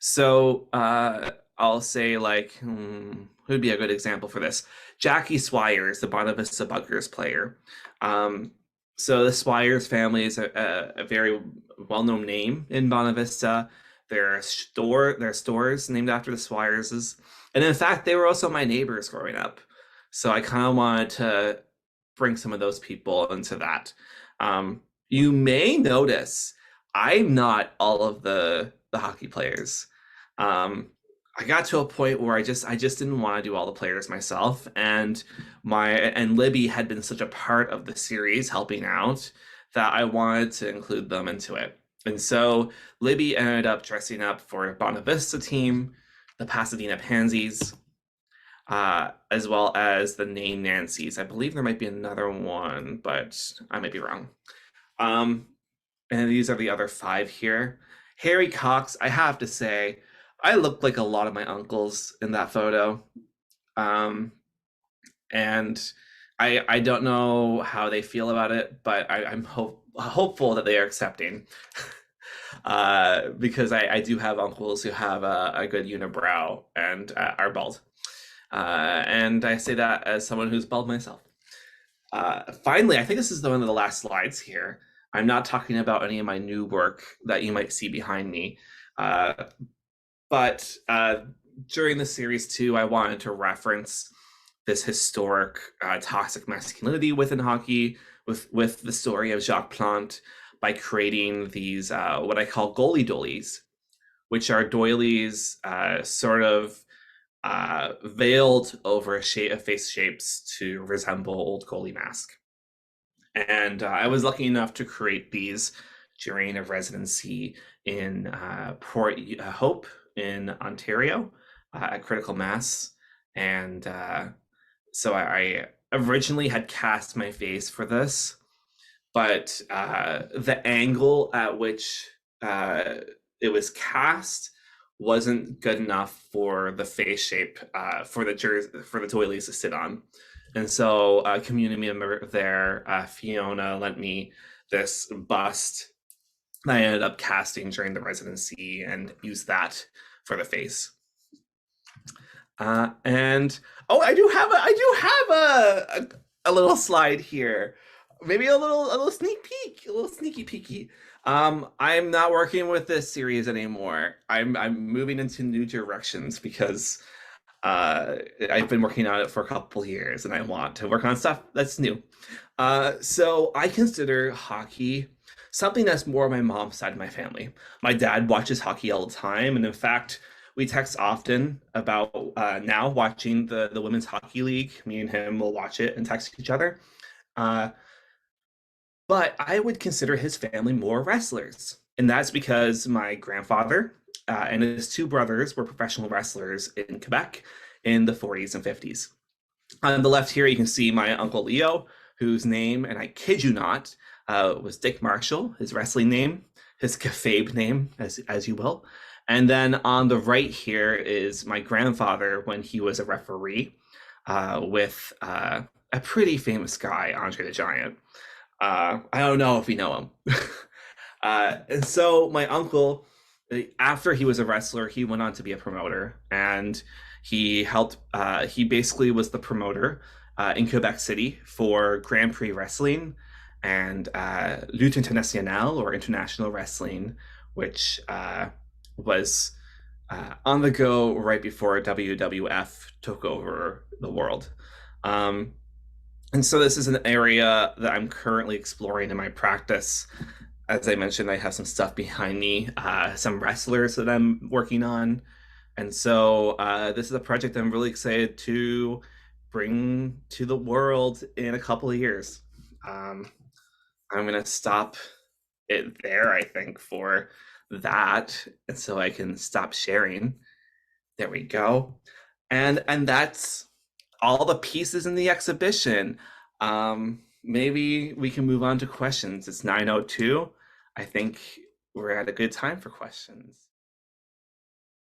So I'll say like, who would be a good example for this? Jackie Swires, the Bonavista Buggers player. So the Swires family is a very well-known name in Bonavista. There are stores named after the Swires'. And in fact, they were also my neighbors growing up. So I kind of wanted to bring some of those people into that. You may notice I'm not all of the hockey players. I got to a point where I just didn't want to do all the players myself, and Libby had been such a part of the series helping out that I wanted to include them into it. And so Libby ended up dressing up for Bonavista team, the Pasadena Pansies, as well as the Nain Nancies. I believe there might be another one, but I might be wrong. And these are the other 5 here. Harry Cox, I have to say, I look like a lot of my uncles in that photo. And I don't know how they feel about it, but I'm hopeful that they are accepting. Because I do have uncles who have a good unibrow and are bald. And I say that as someone who's bald myself. Finally, I think this is one of the last slides here. I'm not talking about any of my new work that you might see behind me. But during the series too, I wanted to reference this historic toxic masculinity within hockey with the story of Jacques Plante by creating these what I call goalie doilies, which are doilies sort of veiled over face shapes to resemble old goalie mask. And I was lucky enough to create these during a residency in Port Hope in Ontario at Critical Mass. And so I originally had cast my face for this, but the angle at which it was cast wasn't good enough for the face shape for the doilies to sit on. And so a community member there, Fiona, lent me this bust that I ended up casting during the residency and used that for the face. And I do have a little slide here, maybe a little sneak peek, a little sneaky peeky. I'm not working with this series anymore. I'm moving into new directions because I've been working on it for a couple years and I want to work on stuff that's new. So I consider hockey something that's more my mom's side of my family. My dad watches hockey all the time, and in fact, we text often about now watching the Women's Hockey League. Me and him will watch it and text each other. But I would consider his family more wrestlers, and that's because my grandfather and his 2 brothers were professional wrestlers in Quebec in the 40s and 50s. On the left here, you can see my Uncle Leo, whose name, and I kid you not, was Dick Marshall, his wrestling name, his kayfabe name, as you will. And then on the right here is my grandfather when he was a referee with a pretty famous guy, Andre the Giant. I don't know if you know him. And so my uncle, after he was a wrestler, he went on to be a promoter, and he helped, he basically was the promoter in Quebec City for Grand Prix Wrestling and Lutte Internationale, or International Wrestling, which was on the go right before WWF took over the world. And so this is an area that I'm currently exploring in my practice. As I mentioned, I have some stuff behind me, some wrestlers that I'm working on. And so this is a project I'm really excited to bring to the world in a couple of years. I'm going to stop it there, I think, for that. And so I can stop sharing. There we go. And that's all the pieces in the exhibition. Maybe we can move on to questions. It's 9:02. I think we're at a good time for questions.